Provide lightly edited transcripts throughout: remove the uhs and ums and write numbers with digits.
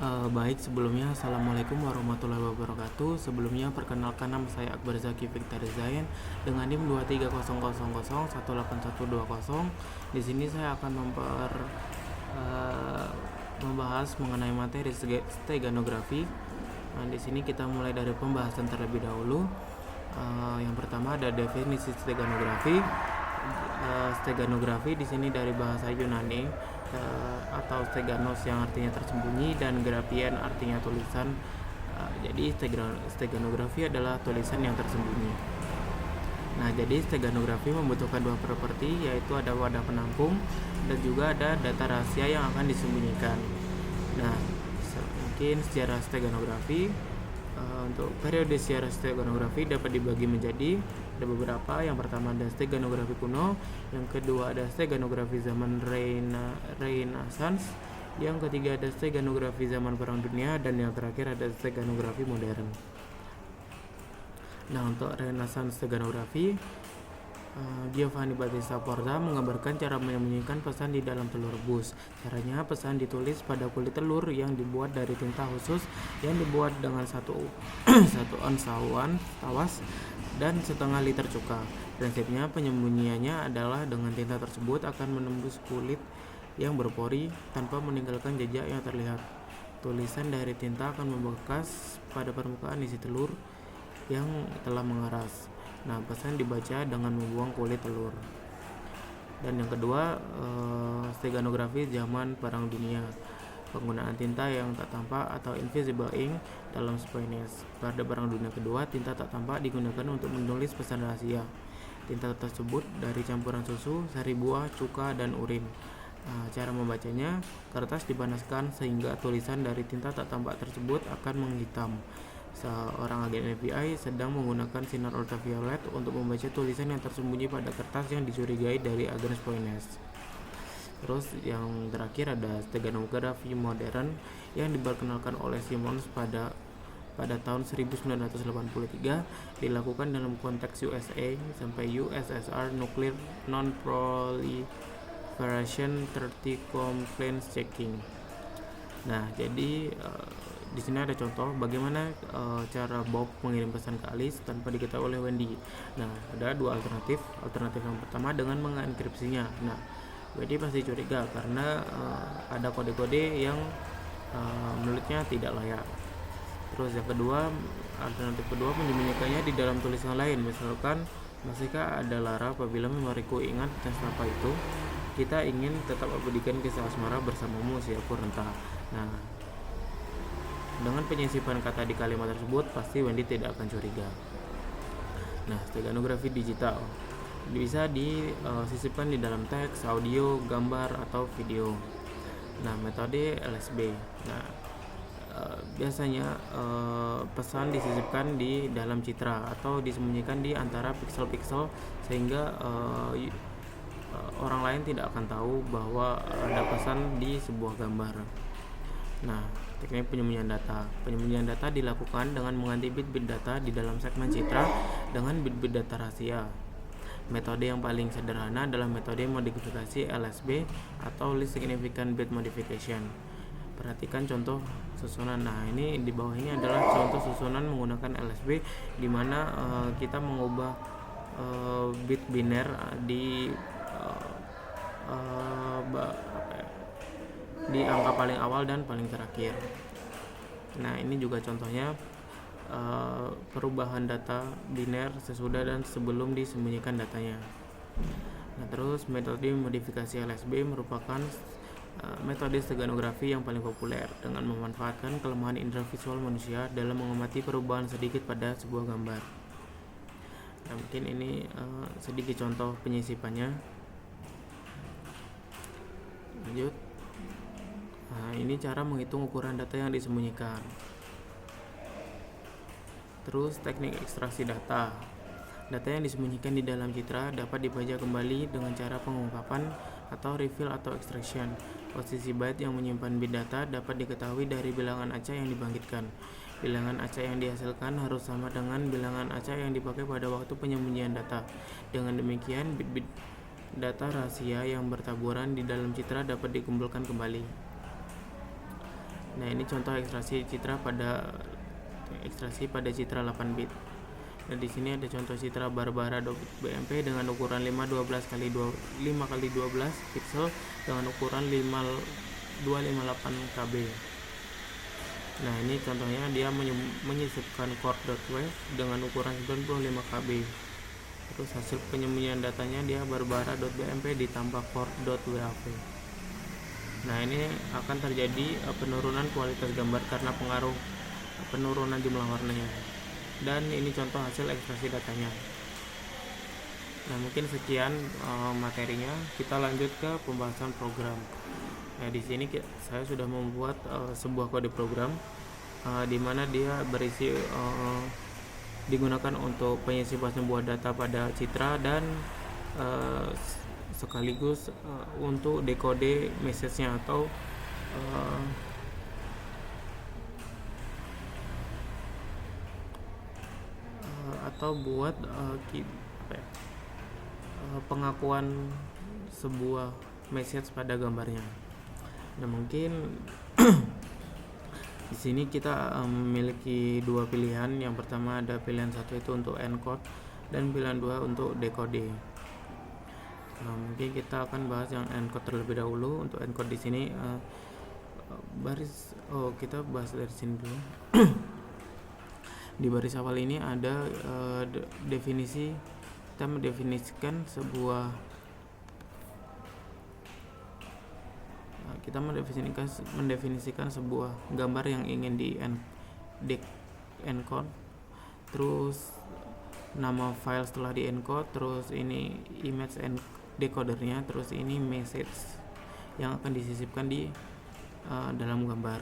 Baik, sebelumnya Assalamualaikum warahmatullahi wabarakatuh. Sebelumnya perkenalkan, nama saya Akbar Zaki Victor Zain dengan NIM 23000181120. Di sini saya akan eh, membahas mengenai materi steganografi. Nah, di sini kita mulai dari pembahasan terlebih dahulu. Yang pertama ada definisi steganografi. Steganografi di sini dari bahasa Yunani atau steganos yang artinya tersembunyi dan grafien artinya tulisan. Jadi steganografi adalah tulisan yang tersembunyi. Nah, jadi steganografi membutuhkan dua properti, yaitu ada wadah penampung dan juga ada data rahasia yang akan disembunyikan. Nah, mungkin sejarah steganografi. Untuk periode sejarah steganografi dapat dibagi menjadi ada beberapa. Yang pertama ada steganografi kuno, yang kedua ada steganografi zaman Renaissance, yang ketiga ada steganografi zaman Perang Dunia, dan yang terakhir ada steganografi modern. Nah, untuk Renaissance steganografi, Giovanni Battista Porta menggambarkan cara menyembunyikan pesan di dalam telur rebus. Caranya, pesan ditulis pada kulit telur yang dibuat dari tinta khusus yang dibuat dengan satu ons sawan tawas dan setengah liter cuka. Prinsipnya penyembunyiannya adalah dengan tinta tersebut akan menembus kulit yang berpori tanpa meninggalkan jejak yang terlihat. Tulisan dari tinta akan membekas pada permukaan isi telur yang telah mengeras. Nah, pesan dibaca dengan membuang kulit telur. Dan yang kedua, steganografi zaman Perang Dunia. Penggunaan tinta yang tak tampak atau invisible ink dalam Spanish. Pada Perang Dunia Kedua, tinta tak tampak digunakan untuk menulis pesan rahasia. Tinta tersebut dari campuran susu, sari buah, cuka, dan urin. Cara membacanya, kertas dipanaskan sehingga tulisan dari tinta tak tampak tersebut akan menghitam. Seorang agen FBI sedang menggunakan sinar ultraviolet untuk membaca tulisan yang tersembunyi pada kertas yang dicurigai dari agen Spanish. Terus yang terakhir ada steganografi modern yang diperkenalkan oleh Simmons pada tahun 1983, dilakukan dalam konteks USA sampai USSR Nuclear Non-Proliferation Treaty Compliance Checking. Nah, jadi di sini ada contoh bagaimana cara Bob mengirim pesan ke Alice tanpa diketahui oleh Wendy. Nah, ada dua alternatif. Alternatif yang pertama dengan mengenkripsinya. Nah, Wendy pasti curiga karena ada kode-kode yang menurutnya tidak layak. Terus yang kedua, alternatif kedua menyembunyikannya di dalam tulisan lain. Misalkan, masihkah ada Lara apabila memoriku ingat tes apa itu? Kita ingin tetap abadikan kisah asmara bersamamu siapapun renta. Nah, dengan penyisipan kata di kalimat tersebut, pasti Wendy tidak akan curiga. Nah, steganografi digital bisa disisipkan di dalam teks, audio, gambar, atau video. Nah, metode LSB. Nah, biasanya pesan disisipkan di dalam citra atau disembunyikan di antara piksel-piksel sehingga orang lain tidak akan tahu bahwa ada pesan di sebuah gambar. Nah, teknik penyembunyian data. Penyembunyian data dilakukan dengan mengganti bit-bit data di dalam segmen citra dengan bit-bit data rahasia. Metode yang paling sederhana adalah metode modifikasi LSB atau Least Significant Bit Modification. Perhatikan contoh susunan. Nah, ini di bawah ini adalah contoh susunan menggunakan LSB di mana kita mengubah bit biner di di angka paling awal dan paling terakhir. Nah, ini juga contohnya perubahan data biner sesudah dan sebelum disembunyikan datanya. Nah, terus metode modifikasi LSB merupakan metode steganografi yang paling populer dengan memanfaatkan kelemahan indera visual manusia dalam mengamati perubahan sedikit pada sebuah gambar. Nah, mungkin ini sedikit contoh penyisipannya. Lanjut. Nah, ini cara menghitung ukuran data yang disembunyikan. Terus teknik ekstraksi data. Data yang disembunyikan di dalam citra dapat dibaca kembali dengan cara pengungkapan atau refill atau extraction. Posisi byte yang menyimpan bit data dapat diketahui dari bilangan acak yang dibangkitkan. Bilangan acak yang dihasilkan harus sama dengan bilangan acak yang dipakai pada waktu penyembunyian data. Dengan demikian, bit-bit data rahasia yang bertaburan di dalam citra dapat dikumpulkan kembali. Nah, ini contoh ekstraksi pada citra 8 bit. Dan di sini ada contoh citra Barbara.bmp dengan ukuran 512 kali 5x12 pixel dengan ukuran 258 KB. Nah, ini contohnya dia menyisipkan core.wave dengan ukuran 95 KB. Terus hasil penyembunyian datanya dia barbara.bmp ditambah core.wav. Nah, ini akan terjadi penurunan kualitas gambar karena pengaruh penurunan jumlah warnanya. Dan ini contoh hasil ekstraksi datanya. Nah, mungkin sekian materinya. Kita lanjut ke pembahasan program. Nah, di sini saya sudah membuat sebuah kode program di mana dia berisi digunakan untuk penyisipan sebuah data pada citra dan sekaligus untuk dekode message-nya atau buat pengakuan sebuah message pada gambarnya. Nah, mungkin di sini kita memiliki dua pilihan. Yang pertama ada pilihan satu itu untuk encode dan pilihan dua untuk decode. Nah, mungkin kita akan bahas yang encode terlebih dahulu. Untuk encode di sini kita bahas dari sini dulu. Di baris awal ini ada definisi. Kita mendefinisikan sebuah gambar yang ingin di encode, terus nama file setelah di encode, terus ini image decodernya, terus ini message yang akan disisipkan di dalam gambar.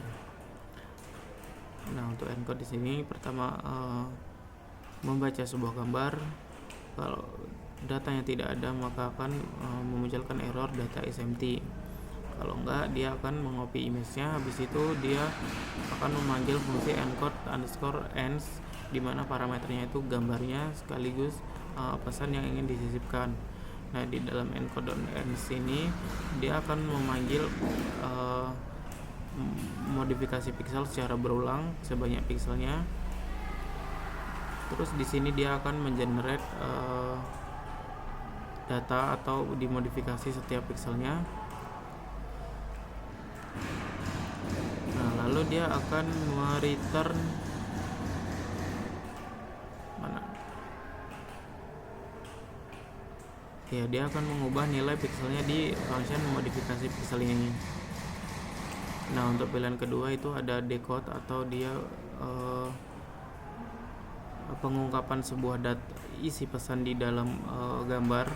Nah, untuk encode di sini pertama membaca sebuah gambar. Kalau datanya tidak ada maka akan memunculkan error data is empty. Kalau enggak, dia akan mengopi image-nya. Habis itu dia akan memanggil fungsi encode_ends di mana parameternya itu gambarnya sekaligus pesan yang ingin disisipkan. Nah, di dalam encode_ends ini dia akan memanggil modifikasi pixel secara berulang sebanyak pixelnya. Terus di sini dia akan mengenerate data atau dimodifikasi setiap pixelnya. Nah, lalu dia akan mereturn dia akan mengubah nilai pixelnya di function modifikasi pixel ini. Nah, untuk pilihan kedua itu ada decode atau dia pengungkapan sebuah isi pesan di dalam gambar,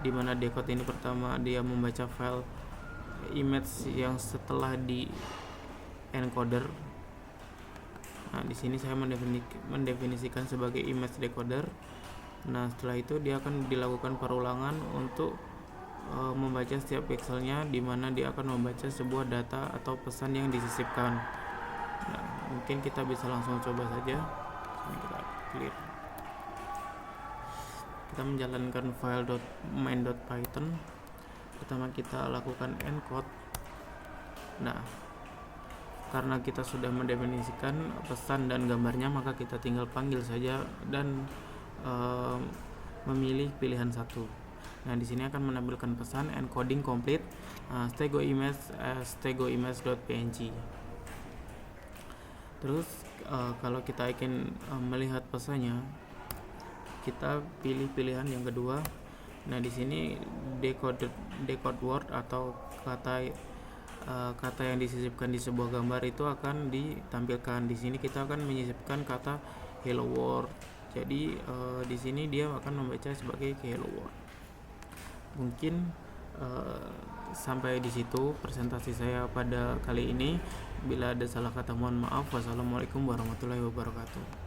di mana decode ini pertama dia membaca file image yang setelah di encoder. Nah, di sini saya mendefinisikan sebagai image decoder. Nah, setelah itu dia akan dilakukan perulangan untuk membaca setiap pixelnya, di mana dia akan membaca sebuah data atau pesan yang disisipkan. Nah, mungkin kita bisa langsung coba saja. Ini kita clear. Kita menjalankan file main.python. Pertama kita lakukan encode. Nah, karena kita sudah mendefinisikan pesan dan gambarnya, maka kita tinggal panggil saja dan memilih pilihan satu. Nah, di sini akan menampilkan pesan encoding complete, stego image.png. Terus kalau kita ingin melihat pesannya, kita pilih pilihan yang kedua. Nah, di sini decode word atau kata yang disisipkan di sebuah gambar itu akan ditampilkan. Di sini kita akan menyisipkan kata hello world. Jadi di sini dia akan membaca sebagai hello world. Mungkin sampai di situ presentasi saya pada kali ini. Bila ada salah kata mohon maaf. Wassalamualaikum warahmatullahi wabarakatuh.